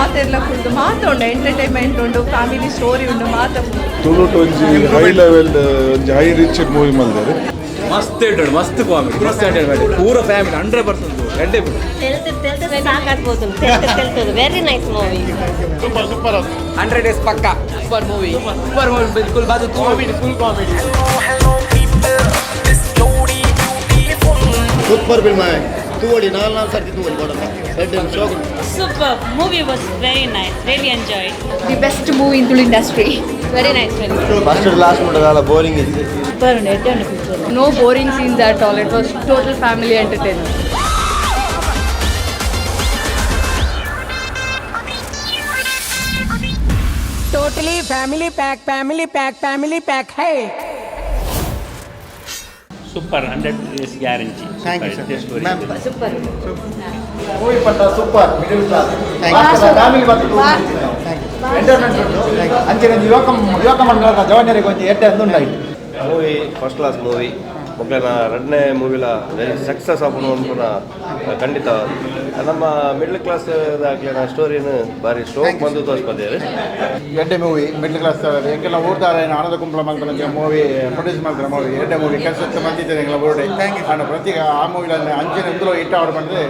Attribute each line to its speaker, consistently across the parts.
Speaker 1: ಮಾತೆಲ್ಲ ಕುಡ್ದು ಮಾತ ಉಂಡು ಎಂಟರ್ಟೈನ್ಮೆಂಟ್ ಉಂಡು ಫ್ಯಾಮಿಲಿ ಸ್ಟೋರಿ ಉಂಡು ಮಾತ
Speaker 2: ತುಳು ಒಂಜಿ ಹೈ ಲೆವೆಲ್ ಒಂಜಿ ಹೈ ರಿಚ್ ಮೂವಿ ಮಲ್ದಾರೆ
Speaker 3: ಮಸ್ತ್ ಇಟ್ಟು ಮಸ್ತ್ ಕಾಮಿಡಿ ಮಸ್ತ್ ಎಂಟರ್ಟೈನ್ಮೆಂಟ್ ಪೂರ ಫ್ಯಾಮಿಲಿ 100% ಎಡ್ಡೆ ಬಿಡು
Speaker 4: very nice movie
Speaker 3: super 100 days ಪಕ್ಕಾ ಸೂಪರ್ ಮೂವಿ ಬಿಲ್ಕುಲ್ ಬಾದು comedy full comedy
Speaker 5: super film ತೂವಡಿ ನಾಲ್ಕು ಸರ್ತಿ ತೂವಡಿ ಕೊಡೋಣ
Speaker 4: Super. Movie was very nice. Really enjoyed.
Speaker 1: The best movie in Tulu industry
Speaker 4: Very nice. Very nice.
Speaker 5: First last ನೋಡೋದಲ್ಲ ಬೋರಿಂಗ್ ಇದೆ
Speaker 4: Super. Picture.
Speaker 1: No boring scenes at all it was total family entertainment
Speaker 6: Totally family pack hai.
Speaker 7: Super, 100 is guarantee.
Speaker 5: Thank you, sir. Ma'am.
Speaker 4: Super.
Speaker 5: Movie ಪಟ್ಟ super middle class family ಬಂತು entertainment ಅಂಚೆ ಯುವಕ ಮಂಡಲದ ಜವಾನಿಯರಿಗೆ ಒಂದು ಎಟ್ಟೆ ಅಂದುಂಡಾಯ್ತು
Speaker 8: movie first class movie ಮೊದಲನ ಎರಡನೇ ಮೂವಿಲ very success ಆಪನು ಅನ್ಪುನ ಖಂಡಿತ ನಮ್ಮ middle class ಆಗ್ಲಿನ ಸ್ಟೋರಿನ ಬಾರಿ ಸ್ಟ್ರೋಕ್ ಬಂದು ತೋರಿಸ್ಕೊದ್ದೇವೆ
Speaker 5: ಎಡ್ಡೆ ಮೂವಿ ಮಿಡ್ಲ್ ಕ್ಲಾಸ್ ಎಂಕೆಲ್ಲ ಊರ್ದಾರ ಏನು ಆನಂದ ಕುಂಬಳ ಮಾಡ್ತಾರೆ ಮೂವಿ ಪ್ರೊಡ್ಯೂಸ್ ಮಾಡ್ತಾರೆ ಮೂವಿ ಎಡ್ಡೆ ಮೂವಿ ಕೆಲಸ ಬಂದಿದ್ದಾರೆ ಎಂಗಳ ಬೋರ್ಡೆ ನಾನು ಪ್ರತಿ ಆ ಮೂವಿಲ ಅಂಚಿನ ಇಂದಲೂ ಇಟ್ಟ ಆರ್ಡರ್ ಮಾಡಿದ್ರೆ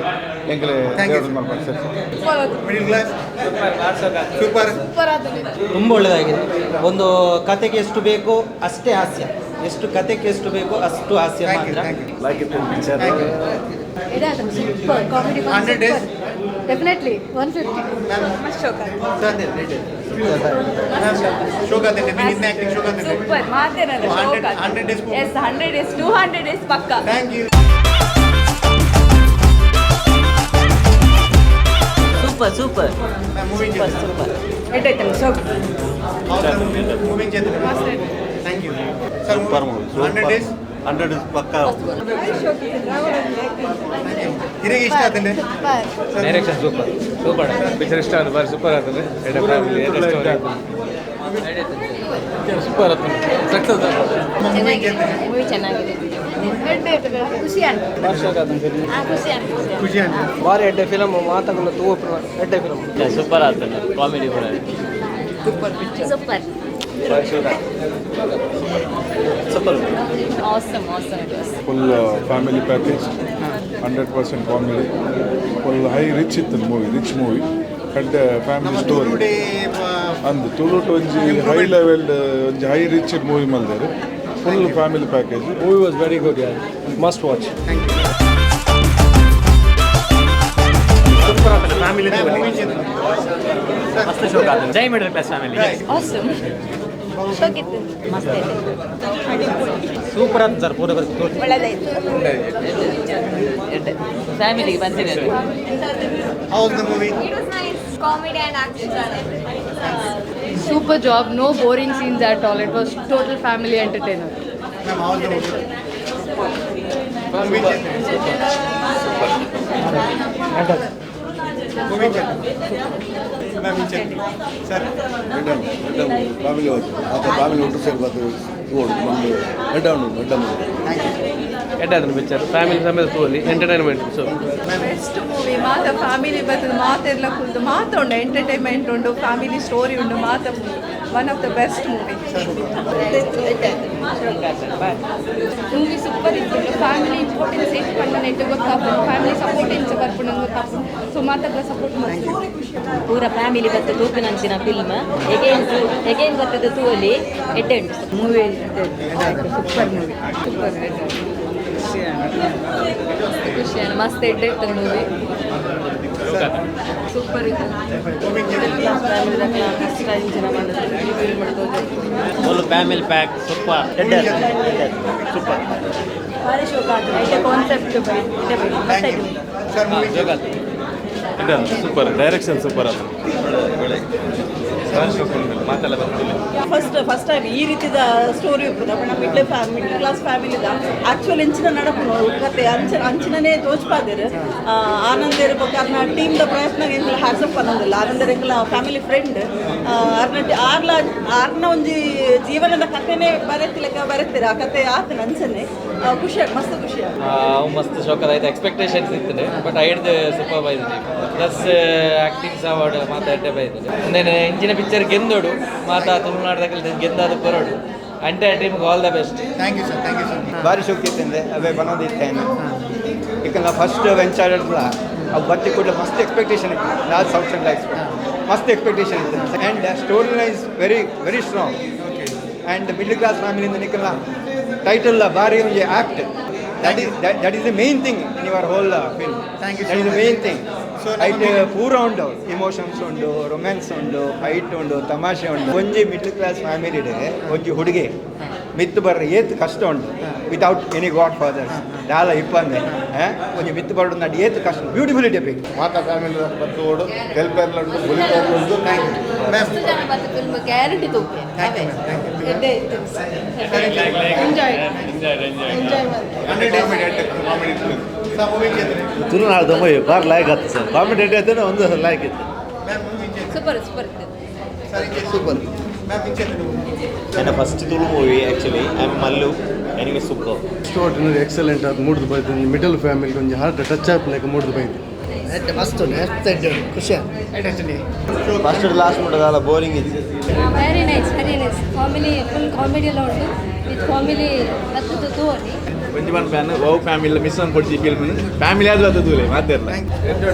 Speaker 5: ಎಂಕಲೆ ಮಾಡ್ತಾರೆ ಸರ್ ಮಿಡ್ಲ್ ಕ್ಲಾಸ್ ಸೂಪರ್
Speaker 9: ತುಂಬ ಒಳ್ಳೆಯದಾಗಿದೆ ಒಂದು ಕತೆಗೆ ಎಷ್ಟು ಬೇಕೋ ಅಷ್ಟೇ ಹಾಸ್ಯ ಎಷ್ಟು ಕತೆಗೆ ಎಷ್ಟು ಬೇಕೋ ಅಷ್ಟು ಹಾಸ್ಯ ಮಾತ್ರ
Speaker 8: like it picture
Speaker 1: super comedy
Speaker 5: 100 days
Speaker 1: definitely 150
Speaker 5: ಶೋಕಾತೆ ನಿನ್ನ ಆಕ್ಟಿಂಗ್ ಶೋಕಾತೆ
Speaker 1: ಸೂಪರ್ ಮಾತೇನಲ್ಲ
Speaker 5: 100 days
Speaker 1: ಎಸ್ 100 ಡೇಸ್ 200 ಡೇಸ್ ಪಕ್ಕಾ
Speaker 5: ಥ್ಯಾಂಕ್ ಯು
Speaker 9: ಸೂಪರ್
Speaker 5: ಮೂವಿ
Speaker 1: ಎಟ್ಟೈತೆ ಶೋಕ್
Speaker 5: movie thank you super movie 100 days 100 days ಪಕ್ಕಾ ಹಿರಿಗೆ ಇಷ್ಟ ಆತಂಡೆ
Speaker 3: ಡೈರೆಕ್ಷನ್ ಸೂಪರ್ ಪಿಕ್ಚರ್ ಇಷ್ಟ ಆಯ್ತು ಬಾರಿ ಸೂಪರ್ ಆಗ್ತದೆ ಎಡ್ಡೆ ಫ್ಯಾಮಿಲಿ ಸೂಪರ್ ಆಗ್ತದೆ ಸಕ್ಸಸ್
Speaker 4: ಮೂವಿ ಚೆನ್ನಾಗಿದೆ
Speaker 1: ಖುಷಿ
Speaker 5: ಖುಷಿ ಅಂತ
Speaker 9: ಬಾರಿ ಎಡ್ಡೆ ಫಿಲಮ್ ಮಾತಾಗಲ್ಲ ತೂವು ಎಡ್ಡೆ ಫಿಲಮ್
Speaker 7: ಸೂಪರ್ ಆಗ್ತದೆ ಕಾಮಿಡಿ ಕೂಡ
Speaker 4: super awesome it was
Speaker 2: full family package 100% comedy full high rich ಇತ್ತು ರಿಚ್ ಮೂವಿ ಕಡ್ಡೆ ಫ್ಯಾಮಿಲಿ ಸ್ಟೋರಿ ಅಂದು ತುಳು ಒಂಜಿ ಹೈ ಲೆವೆಲ್ ಒಂಜಿ ಹೈ ರಿಚ್ ಮೂವಿ ಮಲ್ದಾರೆ full family package
Speaker 3: movie was very good ಯಾರ್ ಮಸ್ಟ್ ವಾಚ್
Speaker 5: ಸೂಪರ್ ಆಗ್ತದೆ family
Speaker 7: ಮಸ್ತ್ ಶೋಕ್ ಆಗ್ತದೆ ಜೈ ಮಿಡಲ್ ಕ್ಲಾಸ್ ಫ್ಯಾಮಿಲಿ
Speaker 4: awesome ಶೋಕಿತ್ತು ಮಸ್ತ್ ಇದೆ
Speaker 9: ಸೂಪರ್ ಅಂತ ಸರ್ ಪೂರ
Speaker 4: ಒಳ್ಳೆದಾಯ್ತು ಫ್ಯಾಮಿಲಿಗೆ ಬಂದಿದೆ
Speaker 5: house the movie
Speaker 4: It was nice. Comedy and action.
Speaker 1: Super job, no boring scenes at all. It was total family entertainer.
Speaker 5: Ma'am house the movie movie ma'am sir
Speaker 2: family family ಒಟ್ಟು ಸೇರ್ಬಾರ್ದು
Speaker 3: ಎಡ್ಡೆ picture family ಸಮೇತ ತೋಲಿ entertainment so
Speaker 1: best movie ಮಾತ family ಬರ್ತದೆ ಮಾತೆಲ್ಲ ಕುಡ್ದು ಮಾತ ಉಂಡು entertainment ಉಂಡು ಫ್ಯಾಮಿಲಿ ಸ್ಟೋರಿ ಉಂಡು ಮಾತ one of the best movie movie super ಇತ್ತು ಫ್ಯಾಮಿಲಿ ಇಂಪಾರ್ಟೆನ್ಸ್ ಎಷ್ಟು ಪಂಡ ನೆಟ್ಟು ಗೊತ್ತಾಗ್ತದೆ ಫ್ಯಾಮಿಲಿ ಸಪೋರ್ಟ್ ಇಂಚ ಬರ್ಪುಂಡು ಗೊತ್ತಾಗ್ತದೆ ಸೊ ಮಾತಾಗ ಸಪೋರ್ಟ್ ಮಾಡ್ತೀವಿ
Speaker 4: ಪೂರ ಫ್ಯಾಮಿಲಿ ಬರ್ತದೆ ತೂಪಿನಂಚಿನ ಫಿಲ್ಮ್ ಎಗೇನ್ ಬರ್ತದೆ ತೂವಲ್ಲಿ ಎಡ್ಡೆ ಉಂಟು
Speaker 1: ಮೂವಿ ಸೂಪರ್ ಮೂವಿ ಸೂಪರ್ ಖುಷಿ ಮಸ್ತ್ ಎಡ್ಡೆ ಇರ್ತದೆ ಮೂವಿ ಸೂಪರ್ ಇತ್ತು
Speaker 7: full family pack super super
Speaker 4: ಭಾರಿ ಶೋಕ ಆಗ್ತದೆ concept
Speaker 5: sir movie
Speaker 3: super direction super ಅದು ಮಾತೆಲ್ಲ ಬರ್ತಿಲ್ಲ
Speaker 6: ಫಸ್ಟ್ ಟೈಮ್ ಈ ರೀತಿದ ಸ್ಟೋರಿ ಇರ್ತದೆ ನಮ್ಮ ಮಿಡ್ಲ್ ಕ್ಲಾಸ್ ಫ್ಯಾಮಿಲಿದ ಆ್ಯಕ್ಚುಲಿ ಇಂಚಿನ ನಡಪು ಕತೆ ಅಂಚಿನೇ ತೋಚ್ಪಾದಿರು ಆನಂದರ ಬಗ್ಗೆ ಅದನ್ನ ಟೀಮ್ದ ಪ್ರಯತ್ನ ಎಂಗಳ ಹ್ಯಾಟ್ಸಪ್ ಅನ್ನೋದಿಲ್ಲ ಆನಂದರ ಎಂಗಳ ಫ್ಯಾಮಿಲಿ ಫ್ರೆಂಡ್ ಆರ್ನ ಒಂಜಿ ಜೀವನದ ಕಥೆನೇ ಬರೆತ್ತೀರ ಆ ಕತೆ ಆತನ ಅಂಚನೆ ಖುಷಿ ಮಸ್ತ್ ಖುಷಿ
Speaker 3: ಮಸ್ತ್ ಶೋಕದ ಆಯ್ತು ಎಕ್ಸ್ಪೆಕ್ಟೇಷನ್ಸ್ ಇತ್ತು ಬಟ್ ಐಡ್ದು ಸೂಪರ್ ಬೈದಿನಿ ಪ್ಲಸ್ ಆಕ್ಟಿಂಗ್ಸ್ ಅವಾರ್ಡ್ ಮಾತಾಡ್ಡೆ ಬೈದಿನಿ ಒಂದೇನೆ ಇಂಚಿನ ಪಿಕ್ಚರ್ ಗೆಂದೋಡು ಮಾತಾ ತುಳುನಾಡದಾಗ ಗೆಂದಾದ ಕೊರಡು ಎಂಟೈರ್ ಟೀಮ್ಗೆ all the best
Speaker 5: thank you sir
Speaker 10: ಭಾರಿ ಶೋಕಿ ಇತ್ತಂದೆ ಅವೇ ಬನ್ನೋದಿತ್ತೇನೆ ಯಾಕಂದ್ರೆ ಫಸ್ಟ್ ವೆಂಚರ್ ಅವು ಬತ್ತಿ ಕೂಡ ಮಸ್ತ್ ಎಕ್ಸ್ಪೆಕ್ಟೇಷನ್ ಇತ್ತು ಲಾಸ್ಟ್ ಸೌತ್ ಲೈಫ್ ಮಸ್ತ್ ಎಕ್ಸ್ಪೆಕ್ಟೇಷನ್ ಇತ್ತು and story line is very strong and middle class ಫ್ಯಾಮಿಲಿಯಿಂದ ನಿಕ್ಕಲ್ಲ ಟೈಟಲ್ ಭಾರಿ ಒಂದು act that is the main thing in your whole film.
Speaker 5: Thank you so
Speaker 10: that is the main thing.
Speaker 5: So
Speaker 10: ಪೂರ ಉಂಡು emotions ಉಂಡು romance ಉಂಡು fight ಉಂಡು ತಮಾಷೆ ಉಂಡು ಒಂಜಿ ಮಿಡ್ಲ್ ಕ್ಲಾಸ್ ಫ್ಯಾಮಿಲಿಡೆ ಒಂಜಿ ಹುಡುಗಿ ಮಿತ್ತು ಬರ್ರೆ ಏತ್ ಕಷ್ಟ ಉಂಡು ವಿತೌಟ್ ಎನಿ ಗಾಡ್ ಫಾದರ್ಸ್ ದಾಲ ಇಪ್ಪಂದೆ ಒಂಜಿ ಮಿತ್ತು ಬರ್ಡು ನಡಿ ಏತ್ ಕಷ್ಟ ಬ್ಯೂಟಿಫುಲಿ ಡೆಪಿಕ್ಟ್
Speaker 5: ಮಾತಾ ಫ್ಯಾಮಿಲಿ ಬತ್ತು ಓಡು ಹೆಲ್ಪರ್ಲುಂಡು ಉಳಿದು thank you ma'am
Speaker 1: film guarantee ತೋಪೆ
Speaker 7: ತುಳುನಾಡು ಮೂವಿ ಬಾರಿ ಲಾಯ್ಕ್ ಆಯ್ತು ಸರ್ ಕಾಮಿಡಿ ಐತೆ ಒಂದು ಲಾಯ್ಕ್ ಇತ್ತು
Speaker 1: ಸೂಪರ್ ಸೂಪರ್ ಇತ್ತು
Speaker 5: ಸೂಪರ್
Speaker 7: ನನ್ನ first Tulu movie actually I am Mallu anyway super
Speaker 11: extraordinary excellent ಅದು ಮೂಡ್ದು ಬೈತು ಮಿಡಲ್ ಫ್ಯಾಮಿಲಿ ಒಂಜಿ ಹಾರ್ಟ್ ಟಚ್ ಆಪ್ಲೇಕ ಮೂಡ್ದು ಬೈತು
Speaker 5: ಮಸ್ತ್ ಖುಷಿ
Speaker 10: ಫಸ್ಟ್ ಲಾಸ್ಟ್ ಮುಟ್ಟದಾಲ ಬೋರಿಂಗ್ ಇತ್ತು
Speaker 1: very nice comedy full comedy ಎಲ್ಲ ಉಂಟು ವಿತ್ ಕಾಮಿಡಿ ಹತ್ತು ತೋರಿ
Speaker 3: ಒಂಜಿ ಬನ್ ಫ್ಯಾನ್ ಓ ಫ್ಯಾಮಿಲಿ ಮಿಸ್ ಅನ್ ಕೊಡ್ತಿ ಫಿಲ್ಮ್ ಫ್ಯಾಮಿಲಿ ಆದ್ರೂ ಅದು ತೂಲೆ ಮಾತಾಡಲ್ಲ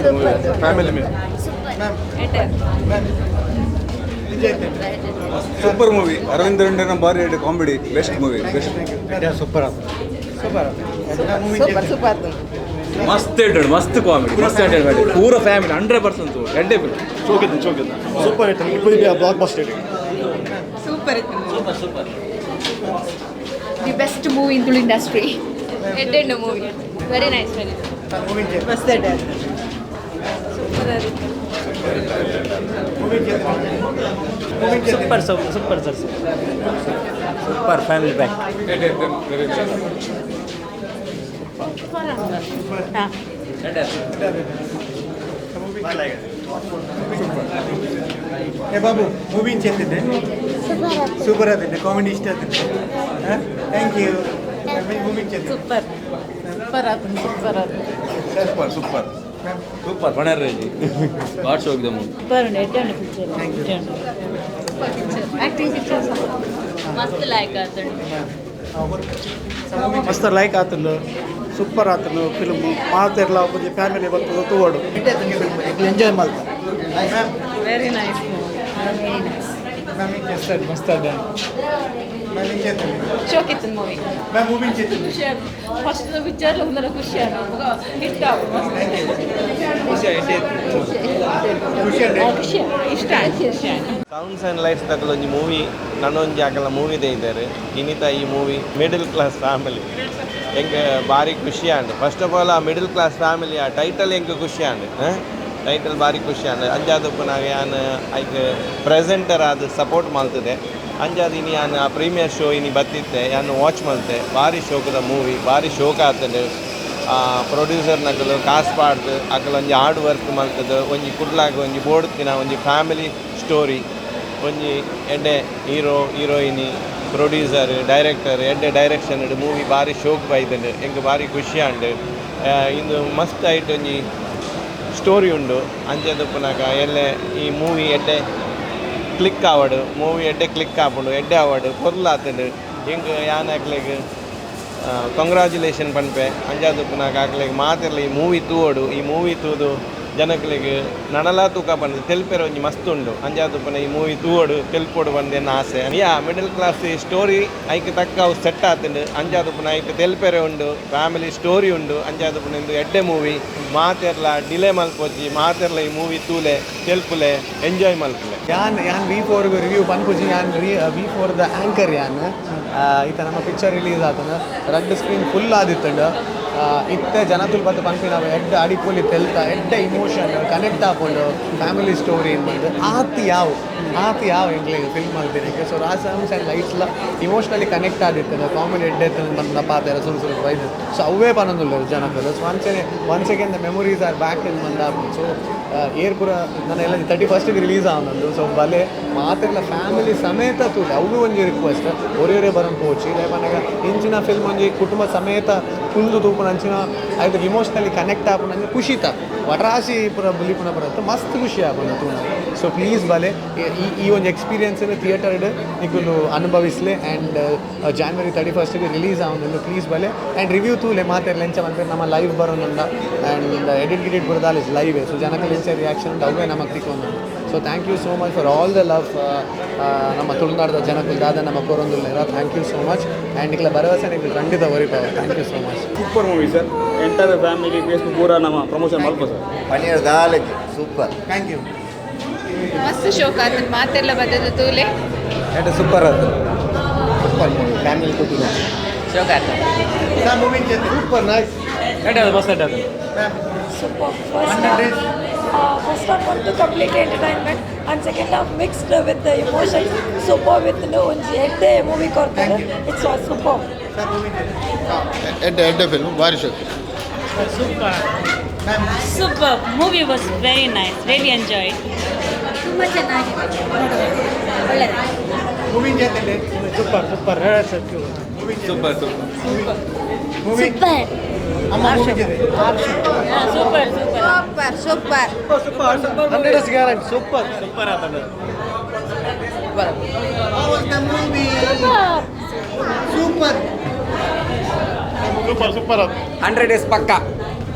Speaker 3: family miss
Speaker 2: super movie Aravind ರಂಡನ ಬಾರಿ comedy best movie best
Speaker 11: super
Speaker 6: super
Speaker 3: ಮಸ್ತ್ ಹೇಳ್ತಾడు ಮಸ್ತ್ ಕಾಮಿಡಿ ಮಸ್ತ್ ಹೇಳ್ತಾడు ಪೂರ ಫ್ಯಾಮಿಲಿ 100% ಎಡ್ಡೆ ಫಿಲ್ಮ್ ಚೋಕಿದ್ದು
Speaker 11: ಸೂಪರ್ ಐಟಮ್ ಇಬ್ಬರು ಬ್ಲಾಕ್ ಬಸ್ಟರ್
Speaker 6: ಸೂಪರ್ ಇತ್ತು
Speaker 3: super
Speaker 1: the best movie in Tulu industry and movie very nice
Speaker 6: ಮಸ್ತ್
Speaker 7: super super sir super family back
Speaker 5: ಏ ಬಾಬು ಮೂವಿ ಚೆಂದಿದೆ ಸೂಪರ್ ಆಗಿದೆ ಕಾಮಿಡಿ ಇಷ್ಟ ಆಗ್ತದೆ ಥ್ಯಾಂಕ್ ಯು ಮೂವಿ ಚೆಂದ
Speaker 3: ಸೂಪರ್ ಬಣರ್ರೆ ಗಾಡ್ ಶೋ ಇದೆ ಮೂವಿ
Speaker 1: ಆಕ್ಟಿಂಗ್ ಪಿಕ್ಚರ್ಸ್ ಮಸ್ತ್ ಲೈಕ್ ಆತಂಡು
Speaker 11: ಮಸ್ತ್ ಲೈಕ್ ಆತನು ಸೂಪರ್ ಆತನು ಫಿಲ್ಮ್ ಮಾತೆಲ್ಲ ಒಂಜಿ ಫ್ಯಾಮಿಲಿ ಬರ್ತದೆ ತೂವಡು ಎಂಜಾಯ್ ಮಾಡ್ತಾರೆ
Speaker 6: ವೆರಿ ನೈಸ್
Speaker 5: ಮಸ್ತ್ ಅದ
Speaker 1: ಶೋಕಿತ್ತು ಮೂವಿ
Speaker 5: ಮೂವಿ ಚೆಂದ
Speaker 1: ಖುಷಿ ಆಯ್ತು ಫಸ್ಟ್ ಪಿಕ್ಚರ್ ಒಂದರ ಖುಷಿ ಆಯ್ತು ಇಷ್ಟ ಖುಷಿ ಇಷ್ಟ ಆಯ್ತು
Speaker 8: ಸೌಂಡ್ಸ್ ಆ್ಯಂಡ್ ಲೈಟ್ಸ್ ತಕ್ಕಲ ಒಂಜಿ ಮೂವಿ ನನ್ನೊಂಜಿ ಆಕಲ ಮೂವಿ ತೆಗಿತಾರೆ ಇನ್ನಿತ ಈ ಮೂವಿ ಮಿಡಲ್ ಕ್ಲಾಸ್ ಫ್ಯಾಮಿಲಿ ಎಂಗೆ ಭಾರಿ ಖುಷಿ ಆಂಡ್ ಫಸ್ಟ್ ಆಫ್ ಆಲ್ ಆ ಮಿಡಲ್ ಕ್ಲಾಸ್ ಫ್ಯಾಮಿಲಿ ಆ ಟೈಟಲ್ ಎಂಗೆ ಖುಷಿ ಆಂಡ್ ಟೈಟಲ್ ಭಾರಿ ಖುಷಿ ಆಂಡ್ ಅಂಜಾದಪ್ಪನಾಗ ಯಾನು ಐಕ್ ಪ್ರೆಸೆಂಟರ್ ಅದು ಸಪೋರ್ಟ್ ಮಾಡ್ತದೆ ಅಂಜಾದ ಇನಿ ಯಾನು ಆ ಪ್ರೀಮಿಯರ್ ಶೋ ಇನಿ ಬತ್ತಿತ್ತೆ ಯಾನು ವಾಚ್ ಮಾಡ್ತೆ ಭಾರಿ ಶೋಕದ ಮೂವಿ ಭಾರಿ ಶೋಕ ಆಗ್ತದೆ ಪ್ರೊಡ್ಯೂಸರ್ ನಕಲು ಕಾಸು ಪಾಡ್ದು ಅಕಲ್ ಒಂಜಿ ಹಾರ್ಡ್ ವರ್ಕ್ ಮಾಡ್ತದೆ ಒಂಜಿ ಕುಡ್ಲಾಗ ಒಂಜಿ ಬೋಡ್ತಿನ ಒಂಜಿ ಫ್ಯಾಮಿಲಿ ಸ್ಟೋರಿ ಒಂಜಿ ಎಡ್ಡೆ ಹೀರೋ ಹೀರೋಯಿನಿ ಪ್ರೊಡ್ಯೂಸರ್ ಡೈರೆಕ್ಟರ್ ಎಡ್ಡೆ ಡೈರೆಕ್ಷನ್ ಮೂವಿ ಭಾರಿ ಶೋಕ್ ಬೈದಂಡು ಎಂಗೆ ಭಾರಿ ಖುಷಿ ಆಂಡ್ ಇಂದು ಮಸ್ತ್ ಆಯ್ತು ಒಂಜಿ ಸ್ಟೋರಿ ಉಂಡು ಅಂಚೆದಪ್ಪನಾಗ ಎಲ್ಲೆ ಈ ಮೂವಿ ಎಡ್ಡೆ ಕ್ಲಿಕ್ ಆವಡು ಮೂವಿ ಎಡ್ಡೆ ಕ್ಲಿಕ್ ಆಪುಂಡು ಎಡ್ಡೆ ಆವಡು ಕೊರ್ಲು ಆತಂಡು ಹಿಂಗೆ ಯಾನ್ ಹಾಕ್ಲಿಕ್ಕೆ ಕಂಗ್ರಾಚುಲೇಷನ್ ಪನ್ಪೆ ಅಂಜಾದಪ್ಪನಾಗ ಹಾಕ್ಲಿಕ್ಕೆ ಮಾತಿರಲಿ ಈ ಮೂವಿ ತೂವಡು ಈ ಮೂವಿ ತೂದು ಜನಗಳಿಗೆ ನನಲ ತೂಕ ಬಂದು ತೆಲ್ಪೆರ ಒಂಜಿ ಮಸ್ತ್ ಉಂಡು ಅಂಜಾದಪ್ಪನ ಈ ಮೂವಿ ತೂವಡು ತೆಲ್ಪೋಡು ಬಂದೇನು ಆಸೆ ಯಾ ಮಿಡಲ್ ಕ್ಲಾಸ್ ಸ್ಟೋರಿ ಐಕೆ ತಕ್ಕ ಅವು ಸೆಟ್ ಆತಂಡು ಅಂಜಾದಪ್ಪನ ಐಕೆ ತೆಲ್ಪೆರೆ ಉಂಡು ಫ್ಯಾಮಿಲಿ ಸ್ಟೋರಿ ಉಂಡು ಅಂಜಾದಪ್ಪನ ಇಂದು ಎಡ್ಡೆ ಮೂವಿ ಮಾತೆರ್ಲ ಡಿಲೇ ಮಲ್ಪೊಚ್ಚಿ ಮಾತೆರ್ಲ ಈ ಮೂವಿ ತೂಲೆ ತೆಲ್ಪುಲೆ ಎಂಜಾಯ್ ಮಲ್ಪುಲೆ
Speaker 11: ಯಾನ್ V4 ರಿವ್ಯೂ ಪನ್ಪುಜಿ ಯಾನ್ V4 ದ ಆ್ಯಂಕರ್ ಯಾನ್ ಈತ ನಮ್ಮ ಪಿಕ್ಚರ್ ರಿಲೀಸ್ ಆತನ ರೆಡ್ ಸ್ಕ್ರೀನ್ ಫುಲ್ ಆದಿತ್ತಂಡು ಇತ್ತೆ ಜನತುಲ್ ಬತ್ತು ಪನ್ಪಿ ನಾವು ಎಡ್ಡೆ ಅಡಿಪೊಲಿ ತೆಲ್ತ ಎಡ್ಡೆ ಇಮೋಷನ್ ಕನೆಕ್ಟ್ ಆಪುಂಡು ಫ್ಯಾಮಿಲಿ ಸ್ಟೋರಿ ಬಂದು ಆತಿ ಯಾವು ಮಾತು ಯಾವ ಎಂಗ್ಲಿಗೆ ಫಿಲ್ಮ್ ಮಾಡ್ತೀನಿ ಸೊ ರಾಸಾಂಶ ಆ್ಯಂಡ್ ಲೈಟ್ಸ್ಲ ಇಮೋಷ್ನಲಿ ಕನೆಕ್ಟ್ ಆಗಿರ್ತದೆ ಕಾಮಿಡಿ ಎಡ್ಡೆತ್ತನ ಬಂದ ಪಾತ್ರ ಸುರು ಬೈದು ಸೊ ಅವೇ ಪನೊಂದುಲ್ಲ ಜನಕ್ಕದು so once again the memories are back in ಬಂದ ಸೊ ಏರ್ ಪೂರ ನಾನು ಎಲ್ಲ 31st ರಿಲೀಸ್ ಆವನಂದು ಸೊ ಬಲೆ ಮಾತೆಲ್ಲ ಫ್ಯಾಮಿಲಿ ಸಮೇತ ತೂಲೆ ಅವು ಒಂಜಿ ರಿಕ್ವೆಸ್ಟ್ ಒರೇ ಬರೋನ್ ಪೋಚಿ ರೇಪನಾಗ ಇಂಚಿನ ಫಿಲ್ಮ್ ಒಂಜಿ ಕುಟುಂಬ ಸಮೇತ ಕುಂದು ತೂಪುನ ಅಂಚಿನ ಆಯ್ತು ಇಮೋಷ್ನಲಿ ಕನೆಕ್ಟ್ ಆಪುನ ಅಂದ್ರೆ ಖುಷಿತ ವಟರಾಶಿ ಪುರ ಬುಲಿಪುನ ಬರುತ್ತೆ ಮಸ್ತ್ ಖುಷಿ ಆಪುನ ತೂನ ಸೊ ಪ್ಲೀಸ್ ಬಲೆ ಈ ಒಂದು ಎಕ್ಸ್ಪೀರಿಯನ್ಸ್ ಥಿಯೇಟರ್ಡ್ ನಿಕ್ಕುಲು ಅನುಭವಿಸ್ಲೆ ಆ್ಯಂಡ್ January 31st ರಿಲೀಸ್ ಆವನಂದು ಪ್ಲೀಸ್ ಬಲೆ ಆ್ಯಂಡ್ ರಿವ್ಯೂ ತೂಲೆ ಮಾತೆಲ್ಲ ಎಂಚ ಬಂದರೆ ನಮ್ಮ ಲೈವ್ ಬರೋನಂದ ಆ್ಯಂಡ್ ಎಡಿಟ್ ಬರೋದಾಲ ಲೈವೇ ಸೊ ಜನಕ್ಕೆ ಎಂಚ ರಿಯಾಕ್ಷನ್ ಅವೇ ನಮಗೆ ತಿಕ್ಕೊಂಡು so thank you so much for all the love ನಮ್ಮ ತುಳುನಾಡದ ಜನಕ್ಕೆ ದಾದ ನಮ್ಮ ಕೊರೊಂದುಲ್ಲೇರ thank you so much and ಇಕ್ಲ ಭರವಸೆ ನಿಮಗೆ ಖಂಡಿತ ಒರಿಪಾವ thank you so much
Speaker 12: super movie sir enter family Facebook ಪೂರ ನಮ್ಮ ಪ್ರಮೋಷನ್ ಮಾಡ್ಬೋದು ಸರ್
Speaker 5: ಪನೀರ್ ದಾಲ್ ಸೂಪರ್
Speaker 11: ಥ್ಯಾಂಕ್ ಯು
Speaker 1: ಮಸ್ತ್ ಶೋಕ ಅದು ಮಾತೆಲ್ಲ ಬದಲು ತೂಲೆ
Speaker 11: ಎಟ್ ಸೂಪರ್ ಅದು ಸೂಪರ್ ಮೂವಿ ಫ್ಯಾಮಿಲಿ ಕೂತಿದೆ
Speaker 3: ಶೋಕ ಆಯ್ತು
Speaker 11: ಸೂಪರ್ ನೈಸ್
Speaker 3: ಅದು ಮಸ್ತ್ ಅದು
Speaker 6: Super. First half want to complete entertainment and second half mixed with the emotions. Super with no one movie corner. It's all super.
Speaker 5: ಎಡ್ಡೆ ಫಿಲ್ಮ್ ಭಾರಿ ಶೋಕ
Speaker 4: Super. Movie was very nice. Really enjoyed.
Speaker 1: ತುಂಬ ಚೆನ್ನಾಗಿದೆ ಒಳ್ಳೆಯದು
Speaker 11: movie ಜೊತೆ super super
Speaker 3: super
Speaker 1: super
Speaker 11: ಅಮ್ಮ movie ಜೊತೆ
Speaker 4: Super.
Speaker 1: Super
Speaker 11: 100 guarantee super super ಆತದ ಸೂಪರ್
Speaker 9: 100 days ಪಕ್ಕಾ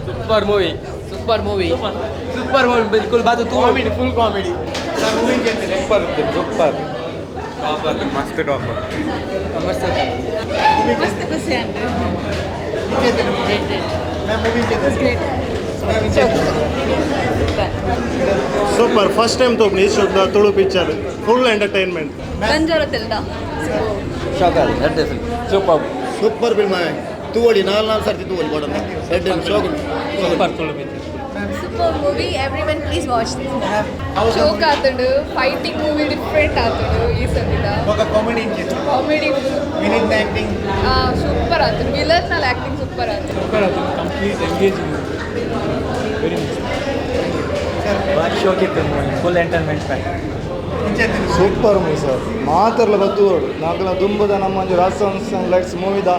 Speaker 3: ಸೂಪರ್ ಮೂವಿ ಬಿಲ್ಕುಲ್ ಬಾತು ತೂ
Speaker 11: ಫುಲ್ ಕಾಮಿಡಿ ಮೂವಿ ಜೊತೆ
Speaker 3: ಸೂಪರ್
Speaker 12: ಮಸ್ತ್ ಟಾಪರ್
Speaker 1: ಮಸ್ತ್ ಖುಷಿ ಆಯ್ತು
Speaker 12: ಸೂಪರ್ ಫಸ್ಟ್ ಟೈಮ್ ತೋಪ್ನಿ ಶುದ್ಧ ತುಳು ಪಿಕ್ಚರ್ ಫುಲ್ ಎಂಟರ್ಟೈನ್ಮೆಂಟ್
Speaker 1: ಬಂಜಾರ ತೆಲ್ದ
Speaker 3: ಸೂಪರ್
Speaker 5: ಸೂಪರ್ ಫಿಲ್ಮ್ ತೂವಳಿ 4 ಸರ್ತಿ ತೂವಳಿ ಕೊಡೋಣ
Speaker 3: super Tulu
Speaker 1: super movie everyone please watch ಶೋಕ್ ಆತುಂಡು ಫೈಟಿಂಗ್ ಮೂವಿ ಡಿಫ್ರೆಂಟ್ ಆತುಂಡು ಈ ಸಲ
Speaker 11: ಕಾಮಿಡಿ ವಿನಿತ್ ಆಕ್ಟಿಂಗ್
Speaker 1: ಸೂಪರ್ ಆತುಂಡು ವಿಲನ್ ನಲ್ಲಿ ಆಕ್ಟಿಂಗ್ ಸೂಪರ್ ಆತುಂಡು
Speaker 11: ಕಂಪ್ಲೀಟ್ ಎಂಗೇಜಿಂಗ್ ವೆರಿ
Speaker 9: ಭಾರಿ ಶೋಕ್ ಇತ್ತು full entertainment pack
Speaker 12: super movie sir ಮಾತಾಡಲ ಬತ್ತುವಡು ನಾಲ್ಕಲ ತುಂಬದ ನಮ್ಮ ರಾಜಸ್ಥಾನ್ ಲೈಟ್ಸ್ ಮೂವಿದ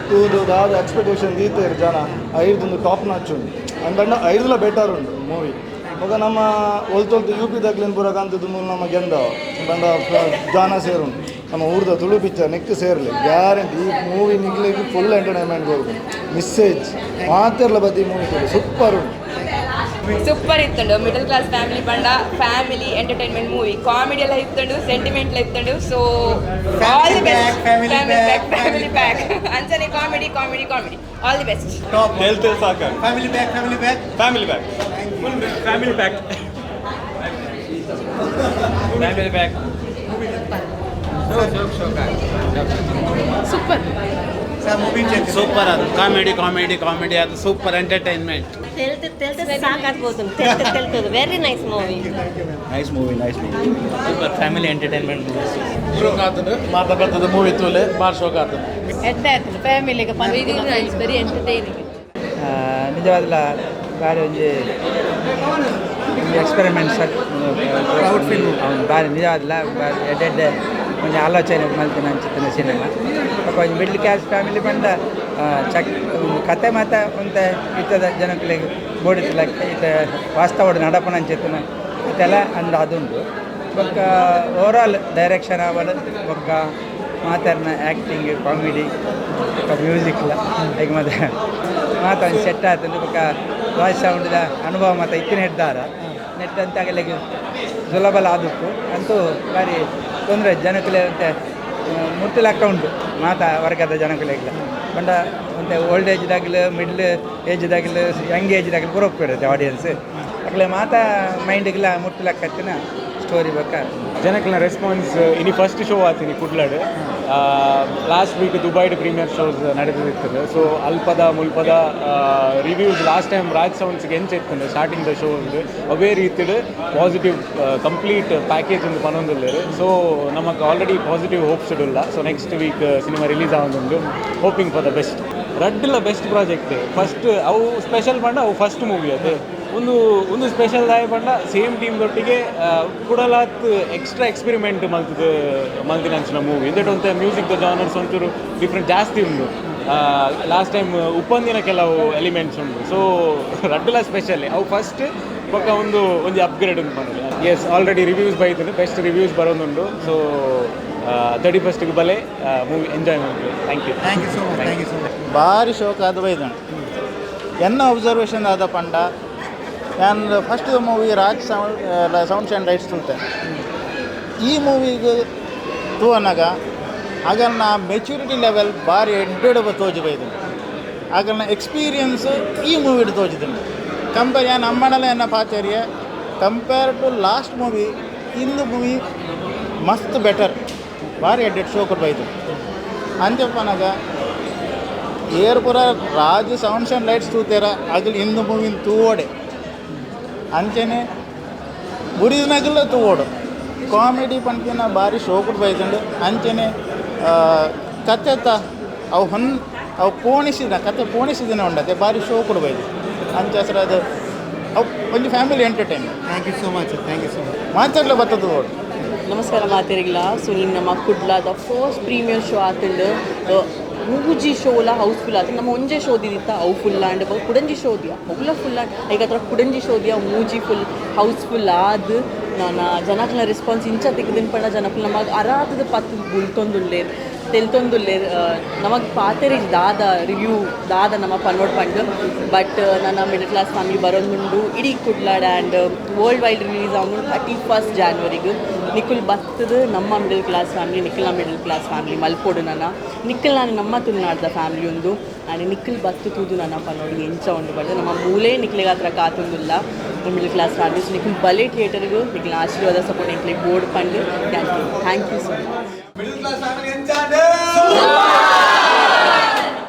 Speaker 12: ತೂದು ದಾದ ಎಕ್ಸ್ಪೆಕ್ಟೇಷನ್ ದೀತೇರು ಜನ ಐದೊಂದು ಟಾಪ್ ನಾಚ್ ಉಂಟು ಅಂದಂಡ ಐದುಲ ಬೆಟರ್ ಉಂಟು ಮೂವಿ ಈಗ ನಮ್ಮ ಒಲ್ತೊಲ್ತು ಯು ಪಿ ದಾಗ್ಲಿನ ಪೂರ ಕಾಂತದ್ದು ಮೂಲ ನಮ್ಮ ಗೆಂದ ಬಂಡ ಜಾನ ಸೇರುಂಟು ನಮ್ಮ ಊರ್ದ ತುಳು ಪಿಕ್ಚರ್ ನೆಕ್ ಸೇರಲಿ ಗ್ಯಾರಂಟಿ ಈ ಮೂವಿ ನಿಗ್ಲಿಕ್ಕೆ ಫುಲ್ ಎಂಟರ್ಟೈನ್ಮೆಂಟ್ ಹೋಗುದು ಮಿಸ್ಸೇಜ್ ಮಾತಾಡಲ ಬದ್ದಿ ಮೂವಿ ತುಳು ಸೂಪರ್ ಉಂಟು
Speaker 1: ಸೂಪರ್ ಇತ್ತಂಡು ಮಿಡಲ್ ಕ್ಲಾಸ್ ಫ್ಯಾಮಿಲಿ ಬಂಡ ಫ್ಯಾಮಿಲಿ ಎಂಟರ್ಟೈನ್ಮೆಂಟ್ ಮೂವಿ ಕಾಮಿಡಿ ಎಲ್ಲ ಇತ್ತಂಡು ಸೆಂಟಿಮೆಂಟ್ ಎಲ್ಲ ಇತ್ತಂಡು so all the best family pack ಅಂಚನೆ comedy all the best
Speaker 12: health ಸಾಕ
Speaker 11: family back
Speaker 12: full family pack
Speaker 1: super
Speaker 12: super ಅದು ಕಾಮಿಡಿ ಅದು ಸೂಪರ್ ಎಂಟರ್ಟೈನ್ಮೆಂಟ್
Speaker 4: ಸಾಕಾಗ್ಬೋದು ತೆಲ್ತದು very nice movie
Speaker 12: nice movie
Speaker 3: super family entertainment
Speaker 11: ಶೋಕ್ ಆತದ ಮಾತಾಡ್ತದ ಮೂವಿ ತೂಲೆ ಭಾಳ ಶೋಕ್ ಆತದ
Speaker 1: ಎದ್ದಾಯ್ತು ಫ್ಯಾಮಿಲಿಗೆ ವೆರಿ ಎಂಟರ್ಟೈನಿಂಗ್
Speaker 9: ನಿಜವಾದ ಬಾರಿ ಒಂದು ಎಕ್ಸ್ಪೆರಿಮೆಂಟ್ಸ್ ಪ್ರೌಡ್ ಫಿಲ್ಮ್ ಬಾರಿ ನಿಜವಾದ ಬಾರಿ ಎಡ್ಡೆ ಒಂದು ಆಲೋಚನೆ ಮಲ್ತಿನ ಅಂಚಿತ್ತಿನ ಸಿನಿಮಾ ಒಂದು ಮಿಡ್ಲ್ ಕ್ಲಾಸ್ ಫ್ಯಾಮಿಲಿ ಬಂದ ಕತೆ ಮಾತ ಒಂದು ಇತ್ತದ ಜನಗಳಿಗೆ ಬೋಡಿಸ್ಲಕ್ಕೆ ಇತ್ತ ವಾಸ್ತವದ ನಡಪನ ಅಂಚಿತ್ತಿನ ಇದೆಲ್ಲ ಅಂದ ಅದುಂಟು ಬೊಕ್ಕ ಓವರಾಲ್ ಡೈರೆಕ್ಷನ್ ಆವಡು ಬೊಕ್ಕ ಮಾತಾಡಿನ ಆ್ಯಕ್ಟಿಂಗ್ ಕಾಮಿಡಿ ಮ್ಯೂಸಿಕ್ಲ ಈಗ ಮತ್ತೆ ಮಾತ ಒಂದು ಸೆಟ್ ಆಯ್ತು ಬೊಕ್ಕ ವಾಯ್ಸ್ ಸೌಂಡ್ದ ಅನುಭವ ಮತ್ತು ಇತ್ತಿನ ಹಿಡ್ದಾರ ನೆಟ್ ಅಂತಾಗಲಿಗೆ ಸುಲಭಲ ಆದಕ್ಕೂ ಅಂತೂ ಬಾರಿ ತೊಂದರೆ ಜನಕಲೆ ಅಂತೆ ಮುಟ್ಟಿಲಕ್ಕ ಉಂಟು ಮಾತಾ ವರ್ಗದ ಜನಕಲೆಗಿಲ್ಲ ಬಂಡ ಮತ್ತು ಓಲ್ಡ್ ಏಜ್ದಾಗಲು ಮಿಡ್ಲ್ ಏಜ್ದಾಗಲು ಯಂಗ್ ಏಜ್ದಾಗಲು ಪೂರ ಒಪ್ಪಿರುತ್ತೆ ಆಡಿಯನ್ಸ್ ಅಕ್ಲೆ ಮಾತಾ ಮೈಂಡಿಗೆಲ್ಲ ಮುಟ್ಟಿಲಕ್ಕತ್ತಿನ ಸ್ಟೋರಿ ಬೇಕಾ
Speaker 12: ಜನಕ್ಕೆಲ್ಲ ರೆಸ್ಪಾನ್ಸ್ ಇನಿ ಫಸ್ಟ್ ಶೋ ಆತೀನಿ ಕುಡ್ಲಾಡು
Speaker 13: ಲಾಸ್ಟ್ ವೀಕ್ ದುಬೈಡ್ ಪ್ರೀಮಿಯರ್ ಶೋಸ್ ನಡೆದಿರ್ತದೆ. ಸೊ ಅಲ್ಪದ ಮುಲ್ಪದ ರಿವ್ಯೂಸ್ ಲಾಸ್ಟ್ ಟೈಮ್ ರಾಜ್ ಸೌಂಡ್ಸ್ಗೆ ಎಂಚಿರ್ತದೆ ಸ್ಟಾರ್ಟಿಂಗ್ ದ ಶೋ ಉಂಡು ಅವೇ ರೀತಿಡ್ ಪಾಸಿಟಿವ್ ಕಂಪ್ಲೀಟ್ ಪ್ಯಾಕೇಜ್ ಒಂದು ಪನೊಂದುಲ್ಲೇರು. ಸೊ ನಮಗೆ ಆಲ್ರೆಡಿ ಪಾಸಿಟಿವ್ ಹೋಪ್ಸ್ ಇಡಲ್ಲ. So next week cinema release ಆಗೋದುಂಡು, ಹೋಪಿಂಗ್ ಫಾರ್ ದ ಬೆಸ್ಟ್. ರಡ್ಡಿಲ್ಲ ಬೆಸ್ಟ್ ಪ್ರಾಜೆಕ್ಟ್ ಫಸ್ಟ್ ಅವು ಸ್ಪೆಷಲ್ ಪಂಡ ಅವು ಫಸ್ಟ್ ಮೂವಿ ಅದು ಒಂದು ಸ್ಪೆಷಲ್ ಆಗಿ ಪಂಡ ಸೇಮ್ ಟೀಮ್ದೊಟ್ಟಿಗೆ ಕುಡಲಾತ್ ಎಕ್ಸ್ಟ್ರಾ ಎಕ್ಸ್ಪೆರಿಮೆಂಟ್ ಮಲ್ತಿನಂಚಿನ ಮೂವಿ ಇಂದಟ್ ಒಂತೆ ಮ್ಯೂಸಿಕ್ ದ ಜಾನರ್ಸ್ ಒಂಚೂರು ಡಿಫ್ರೆಂಟ್ ಜಾಸ್ತಿ ಉಂಡು. ಲಾಸ್ಟ್ ಟೈಮ್ ಉಪ್ಪಂದಿನ ಕೆಲವು ಎಲಿಮೆಂಟ್ಸ್ ಉಂಟು. ಸೊ ರಡ್ಡಿಲ್ಲ ಸ್ಪೆಷಲ್ ಅವು ಫಸ್ಟ್ ಪಕ್ಕ ಒಂದು ಅಪ್ಗ್ರೇಡ್ ಉಂಟು ಮನೇಲಿ. ಎಸ್ ಆಲ್ರೆಡಿ ರಿವ್ಯೂಸ್ ಬೈತದೆ, ಬೆಸ್ಟ್ ರಿವ್ಯೂಸ್ ಬರೋದುಂಟು. ಸೊ 31st ಬಲೆ ಮೂವಿ ಎಂಜಾಯ್ ಮಾಡ್ತೀವಿ. Thank you so much.
Speaker 14: ಭಾರಿ ಶೋಕ ಅದು ಬೈದಣ ಎನ್ನ ಅಬ್ಸರ್ವೇಷನ್ ಆದ ಪಂಡ ನಾನು first movie Raj sounds and lights ತುಲ್ತೆ ಈ ಮೂವಿಗೆ ತೂ ಅನ್ನಾಗ ಆಗಲ್ನ ಮೆಚ್ಯೂರಿಟಿ ಲೆವೆಲ್ ಭಾರಿ ಎಡ್ಡೆಡಬ ತೋಜು ಬೈದು ಆಗಲ್ನ ಎಕ್ಸ್ಪೀರಿಯನ್ಸ್ ಈ ಮೂವಿಡ್ ತೋಜಿದ್ದೀನಿ ಕಂಪೇರ್ ಏನು ಅಮ್ಮನಲ್ಲ ಎನ್ನ ಪಾಚರ್ಯ ಕಂಪೇರ್ ಟು ಲಾಸ್ಟ್ ಮೂವಿ ಇಂದು ಮೂವಿ ಮಸ್ತ್ ಬೆಟರ್ ಭಾರಿ ಎಡ್ಡೆಡ್ ಶೋ ಕೊಡ್ಬೈದು ಅಂಚಪ್ಪನಾಗ ಏರ್ಪುರ ರಾಜ್ ಸೌಂಡ್ಸ್ ಆ್ಯಂಡ್ ಲೈಟ್ಸ್ ತೂತೇರ ಆಗಲಿ ಇಂದು ಮೂವಿನ ತೂವೋಡೆ ಅಂಚೆನೆ ಬುರಿದಿನಾಗಲ್ಲ ತೂವೋಡು ಕಾಮಿಡಿ ಪಂಪಿನ ಭಾರಿ ಶೋ ಕೊಡ್ಬೈತಂಡು ಅಂಚೆನೆ ಕತೆ ಅವು ಕತೆ ಪೋಣಿಸಿದಿನ ಉಂಡತೆ ಭಾರಿ ಶೋ ಕೊಡ್ಬೈದು ಅಂಚೆ ಹೆಸರು ಅದು ಅವು ಒಂದು family entertainment.
Speaker 11: Thank you so much.
Speaker 14: ಮಾತಾಡಲೇ ಬರ್ತದೆ ಓಡು.
Speaker 15: ನಮಸ್ಕಾರ ಮಾತಿರಿಗಿಲ್ಲ. ಸೊ ನೀನು ನಮ್ಮ ಕುಡ್ಲಾದ ಫಸ್ಟ್ ಪ್ರೀಮಿಯರ್ ಶೋ ಆತಂಡು ಮೂಜಿ ಶೋಲ ಹೌಸ್ಫುಲ್ ಆತು. ನಮ್ಮ ಒಂಜೆ ಶೋದಿತ್ತ ಅವು ಫುಲ್ ಆಂಡ್ ಕುಡಂಜಿ ಶೋದಿಯ ಅವುಲ ಫುಲ್ ಆಂಡ್ ಈಗ ಹತ್ರ ಕುಡಂಜಿ ಶೋದಿಯ ಮೂಜಿ ಫುಲ್ ಹೌಸ್ಫುಲ್ ಆದ್ ನಾನು ಜನಕ್ಲ ರೆಸ್ಪಾನ್ಸ್ ಇಂಚ ತೆಗೆದಿನ ಪಡ ಜನಕ್ಲ ನಮಗೆ ಅರಾತದ ಪತ್ತು ಬುಲ್ತೊಂದುಲ್ಲೇರು ತೆಲ್ತೊಂದುಲ್ಲೇರು ನಮಗೆ ಪಾತೆರಿ ದಾದ ರಿವ್ಯೂ ದಾದ ನಮ್ಮ ಪನ್ನೋಡ್ ಪಂಡು. ಬಟ್ ನನ್ನ ಮಿಡಲ್ ಕ್ಲಾಸ್ ಫ್ಯಾಮಿಲಿ ಬರೋದುಂಡು ಇಡೀ ಕುಡ್ಲಾಡ ಆ್ಯಂಡ್ ವರ್ಲ್ಡ್ ವೈಡ್ ರಿಲೀಸ್ ಆಗೋದು 31st January ನಿಖಿಲ್ ಬರ್ತದೆ ನಮ್ಮ ಮಿಡಲ್ ಕ್ಲಾಸ್ ಫ್ಯಾಮಿಲಿ ನಿಖಿಲ್ನ ಮಿಡಲ್ ಕ್ಲಾಸ್ ಫ್ಯಾಮಿಲಿ ಮಲ್ಪೋಡು ನಿಖಿಲ್ ನಾನು ನಮ್ಮ ತುಳುನಾಡ್ದ ಫ್ಯಾಮಿಲಿ ಒಂದು ಆ್ಯಂಡ್ ನಿಖಿಲ್ ಬತ್ತು ತೂದು ನನ್ನ ಪನ್ನೋಡಿ ಎಂಚ ಉಂಡು ಬರ್ತದೆ ನಮ್ಮ ಮೂಲೆ ನಿಖಿಲಿಗೆ ಹತ್ರ ಕಾತೊಂದಿಲ್ಲ middle class family. So Nikhil ಬಲೆ ಥಿಯೇಟರ್ಗೂ ನಿಖಿಲ್ ಆಶೀರ್ವಾದ ಸಪೋರ್ಟ್ ನಿಖಿಲಿಗೆ ಬೋರ್ಡ್ ಪಂಡು ಥ್ಯಾಂಕ್ ಯು ಸೊ ಮಚ್.